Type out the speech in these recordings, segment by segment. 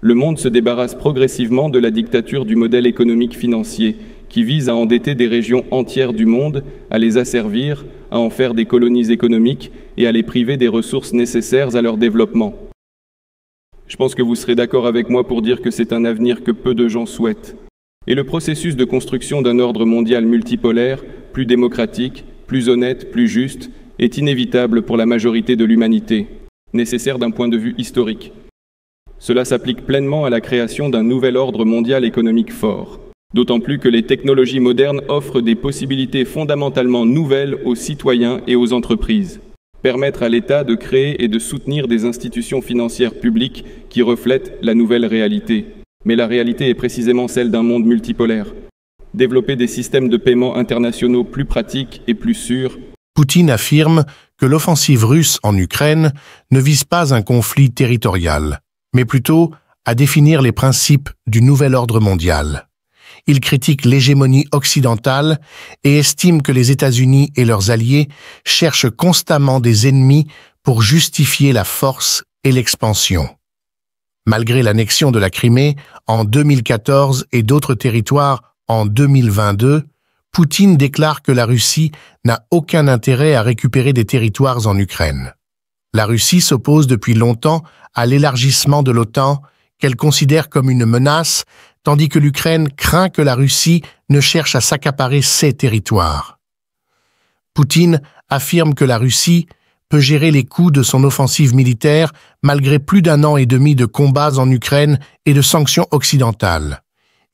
Le monde se débarrasse progressivement de la dictature du modèle économique financier, qui vise à endetter des régions entières du monde, à les asservir, à en faire des colonies économiques et à les priver des ressources nécessaires à leur développement. Je pense que vous serez d'accord avec moi pour dire que c'est un avenir que peu de gens souhaitent. Et le processus de construction d'un ordre mondial multipolaire, plus démocratique, plus honnête, plus juste, est inévitable pour la majorité de l'humanité, nécessaire d'un point de vue historique. Cela s'applique pleinement à la création d'un nouvel ordre mondial économique fort, d'autant plus que les technologies modernes offrent des possibilités fondamentalement nouvelles aux citoyens et aux entreprises. Permettre à l'État de créer et de soutenir des institutions financières publiques qui reflètent la nouvelle réalité. Mais la réalité est précisément celle d'un monde multipolaire. Développer des systèmes de paiement internationaux plus pratiques et plus sûrs. Poutine affirme que l'offensive russe en Ukraine ne vise pas un conflit territorial, mais plutôt à définir les principes du nouvel ordre mondial. Il critique l'hégémonie occidentale et estime que les États-Unis et leurs alliés cherchent constamment des ennemis pour justifier la force et l'expansion. Malgré l'annexion de la Crimée en 2014 et d'autres territoires en 2022, Poutine déclare que la Russie n'a aucun intérêt à récupérer des territoires en Ukraine. La Russie s'oppose depuis longtemps à l'élargissement de l'OTAN, qu'elle considère comme une menace, tandis que l'Ukraine craint que la Russie ne cherche à s'accaparer ses territoires. Poutine affirme que la Russie peut gérer les coûts de son offensive militaire malgré plus d'1 an et demi de combats en Ukraine et de sanctions occidentales.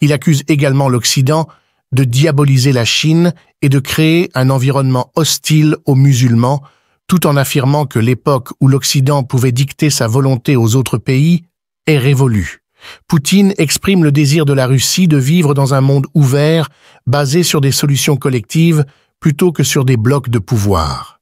Il accuse également l'Occident de diaboliser la Chine et de créer un environnement hostile aux musulmans, tout en affirmant que l'époque où l'Occident pouvait dicter sa volonté aux autres pays est révolue. Poutine exprime le désir de la Russie de vivre dans un monde ouvert, basé sur des solutions collectives plutôt que sur des blocs de pouvoir.